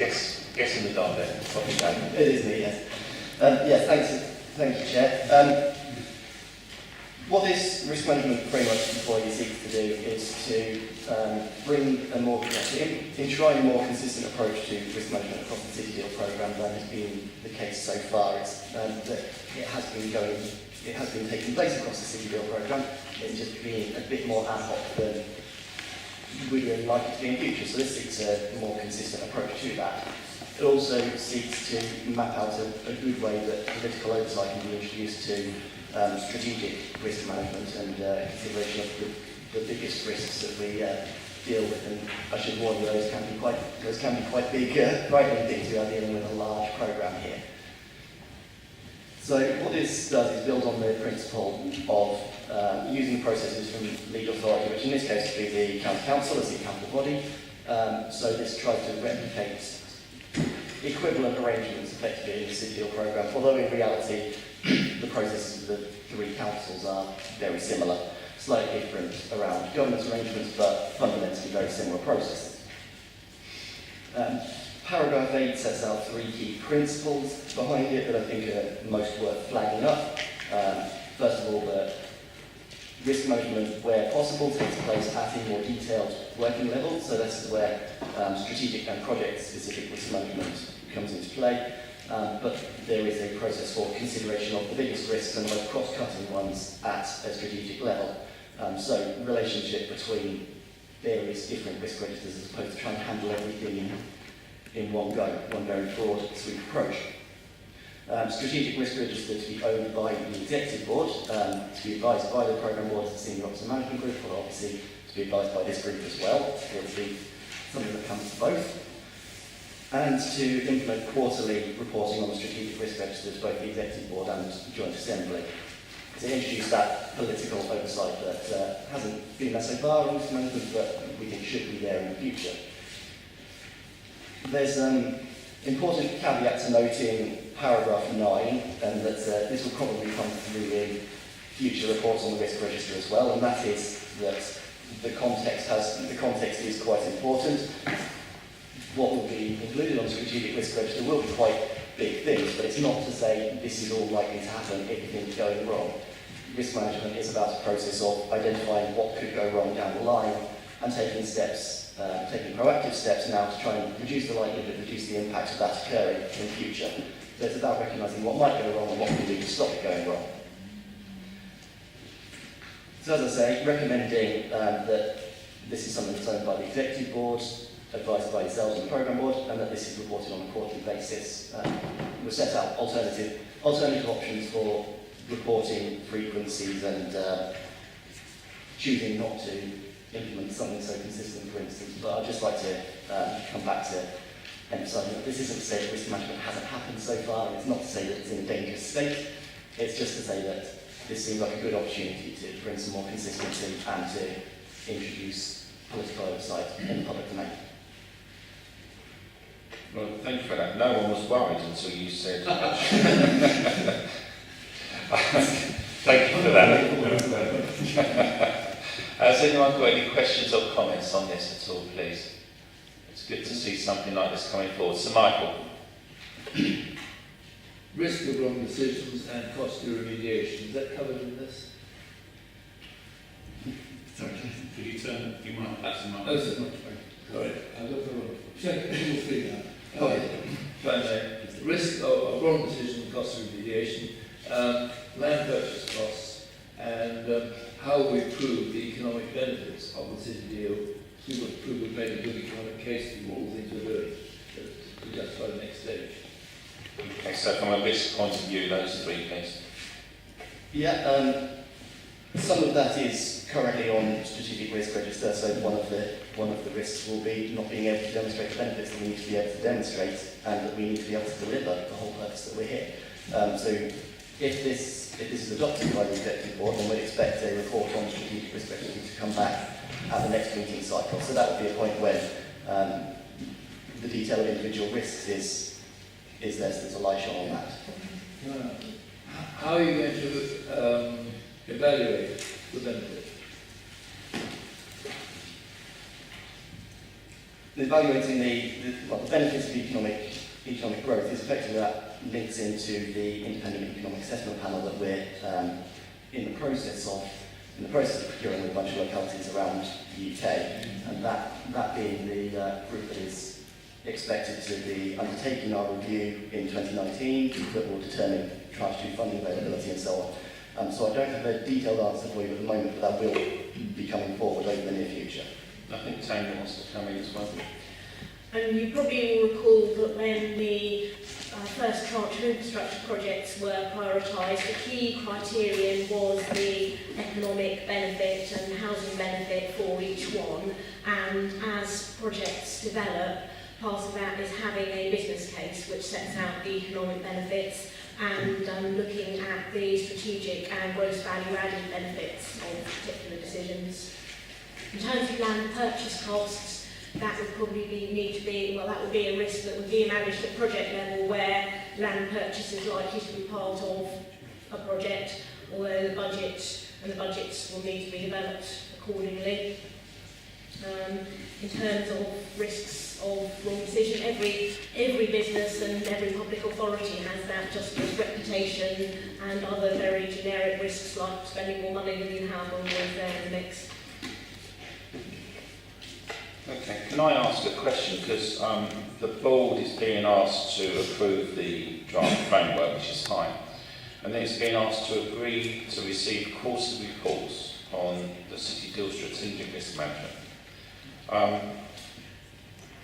Guess in the dark there. Probably Dan. It is me, yes. Yes, thank you, Chair. What this risk management framework employee seeks to do is to bring a more, enshrine a more consistent approach to risk management across the City Deal programme than has been the case so far. It has been taking place across the City Deal programme. It's just being a bit more ad hoc than we'd really like it to be in future. So this seeks a more consistent approach to that. It also seeks to map out a good way that political oversight can be introduced to strategic risk management and consideration of the biggest risks that we deal with. And I should warn you, those can be quite big, frightening things. We are dealing with a large programme here. So what this does is build on the principle of using processes from legal authority, which in this case would be the County Council as the accountable body. So this tries to replicate equivalent arrangements effectively in the City Deal programme, although in reality the processes of the three councils are very similar, slightly different around governance arrangements, but fundamentally very similar processes. Paragraph 8 sets out three key principles behind it that I think are most worth flagging up. First of all, that risk management, where possible, takes place at a more detailed working level. So this is where strategic and project-specific risk management comes into play. But there is a process for consideration of the biggest risks and the most cross-cutting ones at a strategic level. So relationship between various different risk registers as opposed to trying to handle everything in one go, one very broad sweep approach. Strategic risk register to be owned by the executive board, to be advised by the programme board as the senior officer management group, but obviously to be advised by this group as well. It will be something that comes to both. And to implement quarterly reporting on the strategic risk registers, both the executive board and joint assembly. To introduce that political oversight that hasn't been there so far in risk management, but we think should be there in the future. There's an important caveat to note in paragraph 9, and that this will probably come through in future reports on the risk register as well, and that is that the context is quite important. What will be included on the strategic risk register will be quite big things, but it's not to say this is all likely to happen if everything's going wrong. Risk management is about a process of identifying what could go wrong down the line and taking proactive steps now to try and reduce the likelihood, reduce the impact of that occurring in the future. So it's about recognising what might go wrong and what we can do to stop it going wrong. So as I say, recommending that this is something that's owned by the executive board, advised by yourselves and the programme board, and that this is reported on a quarterly basis. We'll set out alternative options for reporting frequencies and choosing not to implement something so consistent, for instance. But I'd just like to come back to emphasising that this isn't to say that risk management hasn't happened so far, and it's not to say that it's in a dangerous state. It's just to say that this seems like a good opportunity to bring some more consistency and to introduce political oversight in the public domain. Well, thank you for that. No one was worried until you said thank you for that. Has anyone got any questions or comments on this at all, please? It's good to see something like this coming forward. So, Michael. Risk of wrong decisions and costly remediation. Is that covered in this? Sorry, could you turn? You might have some. Oh, sorry. I've got the wrong. Check it speak now. Risk of wrong decision and costly remediation, land purchase costs, and how we prove the economic benefits of the City Deal. We would prove we've made a good economic case for all the things we're doing to justify the next stage. Okay, so from a risk point of view, those three things. Yeah, some of that is currently on strategic risk register, so one of the risks will be not being able to demonstrate the benefits that we need to be able to demonstrate, and that we need to be able to deliver the whole purpose that we're here. So if this is adopted by the executive board, then we'd expect a report on strategic risk register to come back at the next meeting cycle. So that would be a point when the detail of individual risks is there, so there's a light shone on that. How are you going to evaluate the benefit? evaluating the benefits of economic growth is effectively that links into the independent economic assessment panel that we're in the process of procuring with a bunch of localities around the UK, and that being the group that is expected to be undertaking our review in 2019 that will determine tranche 2 funding availability and so on. So I don't have a detailed answer for you at the moment, but that will be coming forward over the near future. I think Tanya wants to come in as well. And you probably will recall that when the first tranche of infrastructure projects were prioritised, the key criterion was the economic benefit and housing benefit for each one. And as projects develop, part of that is having a business case which sets out the economic benefits and looking at the strategic and gross value added benefits of particular decisions. In terms of land purchase costs, that would probably that would be a risk that would be managed at project level where land purchase is likely to be part of a project, although the budgets will need to be developed accordingly. In terms of risks of wrong decision, every business and every public authority has that, just as reputation and other very generic risks like spending more money than you have on there in the mix. Okay, can I ask a question? Because the board is being asked to approve the draft framework, which is fine, and then it's being asked to agree to receive quarterly reports on the City Deal strategic risk management.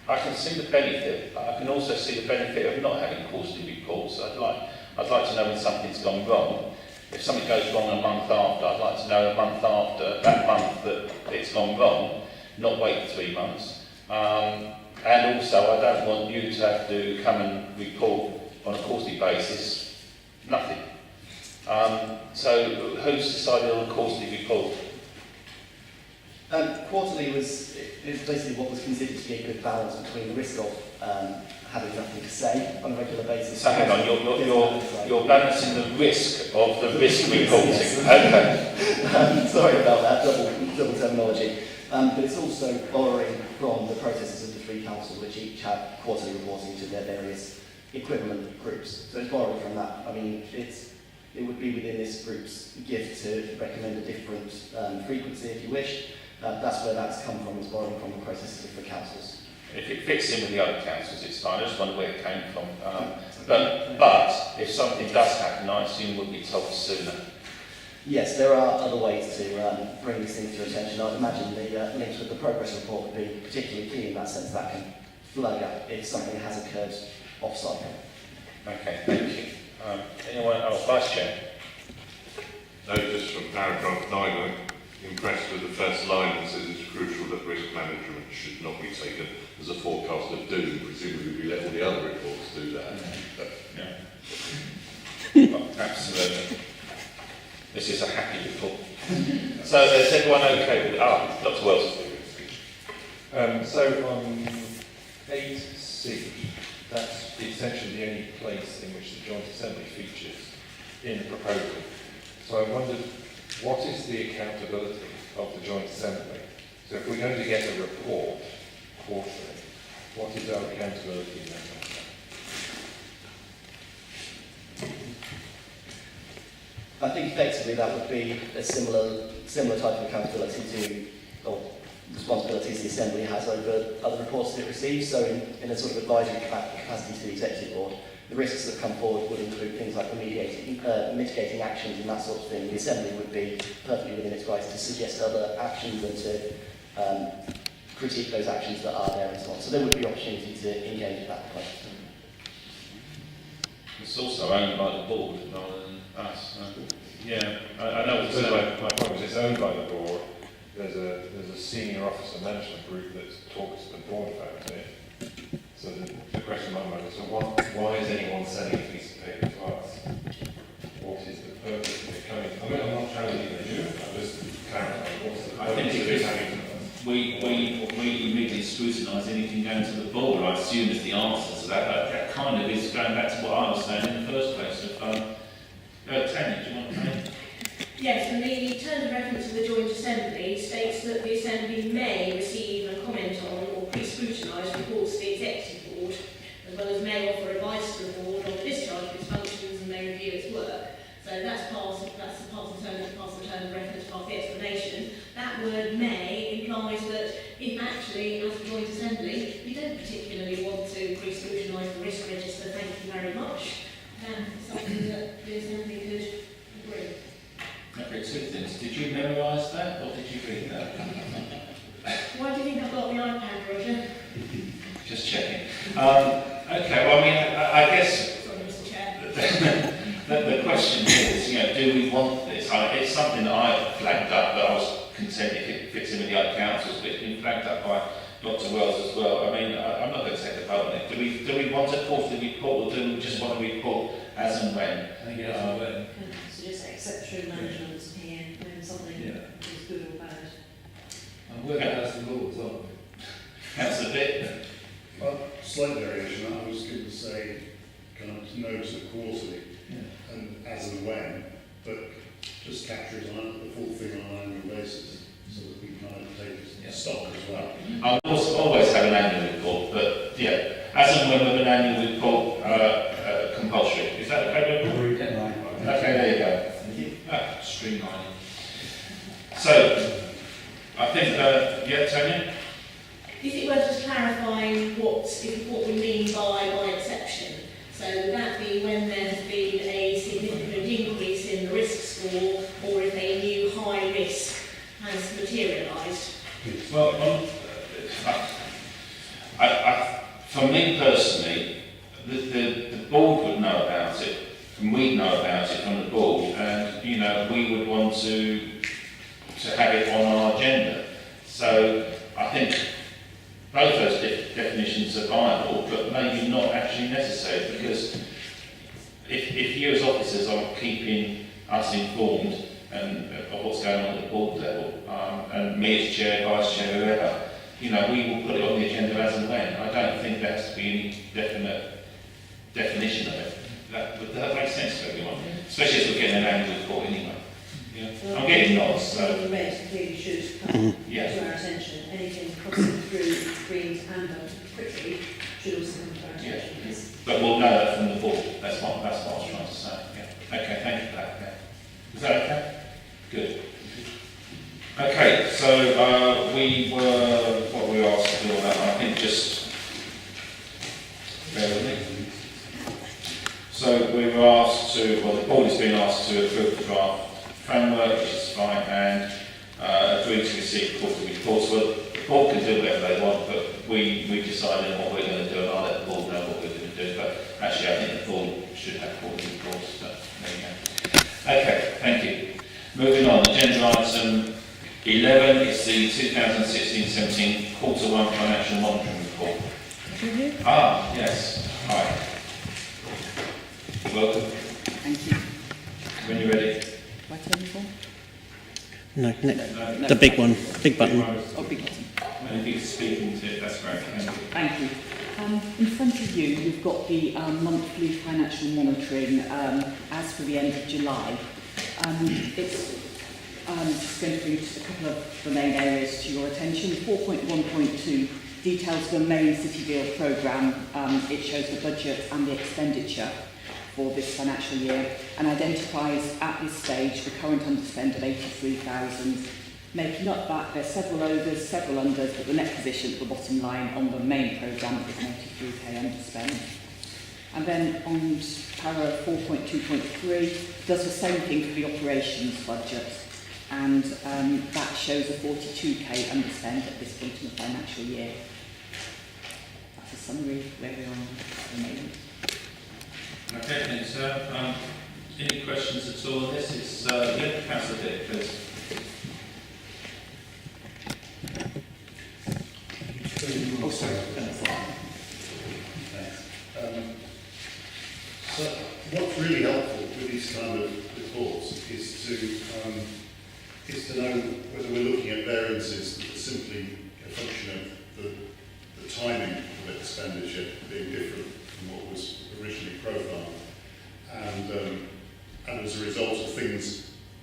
I can see the benefit. I can also see the benefit of not having quarterly reports. I'd like to know when something's gone wrong. If something goes wrong a month after, I'd like to know a month after that month that it's gone wrong, not wait 3 months. And also, I don't want you to have to come and report on a quarterly basis, nothing. So who's decided on a quarterly report? Quarterly is basically what was considered to be a good balance between the risk of having nothing to say on a regular basis. So hang on, you're balancing the risk of the risk reporting. Okay. Sorry about that, double terminology. But it's also borrowing from the processes of the 3 councils, which each have quarterly reporting to their various equivalent groups. So it's borrowing from that. I mean, it would be within this group's gift to recommend a different frequency if you wish. That's where that's come from, is borrowing from the processes of the councils. If it fits in with the other councils, it's fine. I just wonder where it came from. But if something does happen, I assume we'll be told sooner. Yes, there are other ways to bring these things to attention. I'd imagine the links with the progress report would be particularly key in that sense. That can flag up if something has occurred off-cycle. Okay, thank you. Anyone else? Vice Chair. No, just from paragraph 9, I'm impressed with the first line that says it's crucial that risk management should not be taken as a forecast of doom. Presumably we let all the other reports do that. Yeah. Absolutely. This is a happy report. So is everyone okay with it? Dr. Wells. So on 8C, that's essentially the only place in which the Joint Assembly features in the proposal. So I wondered, what is the accountability of the Joint Assembly? So if we're going to get a report quarterly, what is our accountability then? I think effectively that would be a similar type of accountability to, or responsibilities the Assembly has over other reports that it receives. So in a sort of advisory capacity to the Executive Board, the risks that come forward would include things like mitigating actions and that sort of thing. The Assembly would be perfectly within its rights to suggest other actions and to critique those actions that are there and so on. So there would be opportunity to engage at that point. It's also owned by the board rather than us. Yeah, I know. So my point was, it's owned by the board. There's a senior officer management group that talks to the board about it. So the question in my mind is, so why is anyone sending a piece of paper to us? What is the purpose of it coming? I mean, I'm not challenging the unit, I'm just clarifying what's the purpose of it coming to us. We immediately scrutinise anything going to the board. I assume is the answer to that. That kind of is going back to what I was saying in the first place. Tanya, do you want to say? Yes, and the terms of reference of the Joint Assembly states that the Assembly may receive and comment on or scrutinise reports to the executive board, as well as may offer advice to the board on the discharge of its functions and may review its work. So that's the pass the term of reference, pass the explanation. That word may implies that if actually, as a joint assembly, you don't particularly want to re-scrutinise the risk register, thank you very much, then it's something that the assembly could agree. Okay, two things. Did you memorise that or did you read that? Why do you think I've got the iPad, Roger? Just checking. Okay, well, I mean, I guess Sorry, Mr. Chair. the question is, you know, do we want this? It's something that I flagged up that I was content if it fits in with the other councils, but it's been flagged up by Dr. Wells as well. I mean, I'm not going to take a vote on it. Do we want a quarterly report, or do we just want a report as and when? I think as and when. So just accept through management's opinion when something Yeah. is good or bad. And we're going to ask the laws, aren't we? Councillor Bit? Well, slight variation, I was going to say kind of no to quarterly Yeah. and as and when, but just capture it on the full thing on an annual basis so that we kind of take stock as well. I'll always have an annual report, but yeah, as and when with an annual report compulsory. Is that okay, everyone? Yeah. Okay, there you go. Thank you. Streamlining. So, I think, yeah, Tony? Is it worth just clarifying what we mean by exception? So would that be when there has been a significant increase in the risk score, or if a new high risk has materialised? Well, for me personally, the board would know about it, and we'd know about it from the board, and you know we would want to have it on our agenda. So I think both those definitions are viable, but maybe not actually necessary, because if you as officers are keeping us informed and of what's going on at the board level, and me as chair, vice chair, whoever, you know, we will put it on the agenda as and when. I don't think there has to be any definite definition of it. Would that make sense to everyone? Especially as we're getting an annual report anyway. Yeah. I'm getting nods, so The red really should come yeah. to our attention. Anything crossing through greens and quickly should also come to our Yeah. attention. But we'll know that from the board. That's what I was trying to say. Yeah. Okay, thank you for that. Yeah. Is that okay? Good. Okay, so what we were asked to do on that, I think just bear with me. So we were asked to, well, the board has been asked to approve the draft framework, which is fine, and agree to receive quarterly reports. Well, the board can do whatever they want, but we decided on what we're going to do, and I'll let the board know what we're going to do. But actually, I think the board should have quarterly reports. So there you go. Okay, thank you. Moving on, agenda item 11 is the 2016-17 quarter one financial monitoring report. Ah, yes. Hi. Welcome. Thank you. When you're ready. No, No, the big one, big button. Oh, big button. And if you could speak into it, that's great. Thank you. Thank you. In front of you, you've got the monthly financial monitoring as for the end of July. It's just going to bring just a couple of the main areas to your attention. 4.1.2 details the main City Deal programme. It shows the budget and the expenditure for this financial year and identifies at this stage the current underspend of 83,000. Making up that, there's several overs, several unders, but the net position at the bottom line on the main programme is 93k underspend. And then on para 4.2.3 does the same thing for the operations budget, and that shows a 42k underspend at this point in the financial year. That's a summary of where we are at the moment. Okay, thanks, sir. Any questions at all on this? It's yeah, Councillor Dick, please. Oh, sorry. Thanks. So what's really helpful with these kind of reports is to know whether we're looking at variances that are simply a function of the timing of expenditure being different from what was originally profiled, and as a result of things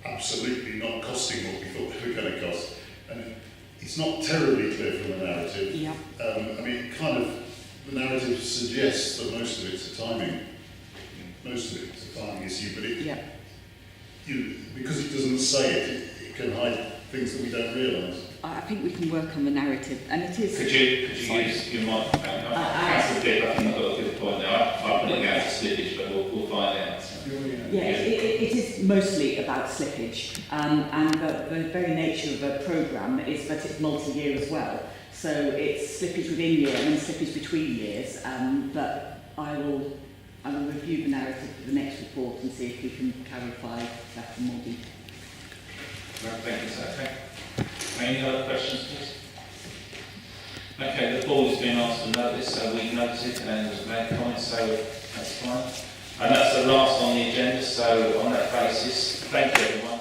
absolutely not costing what we thought they were going to cost. And it's not terribly clear from the narrative. Yeah. I mean, it kind of, the narrative suggests that most of it's a timing issue, but it, Yeah. because it doesn't say it, it can hide things that we don't realise. I think we can work on the narrative, and it is. Could you use your microphone? Councillor Bibb, I think I've got a good point there. I'm putting it out to slippage, but we'll find out. Yeah, it is mostly about slippage, and the very nature of a programme is that it's multi-year as well. So it's slippage within year and slippage between years. But I will review the narrative for the next report and see if we can clarify that in more detail. Well, thank you, sir. Okay. Any other questions, please? Okay, the board has been asked to notice, so we've noted and there's made comments, so that's fine. And that's the last on the agenda, so on that basis, thank you everyone.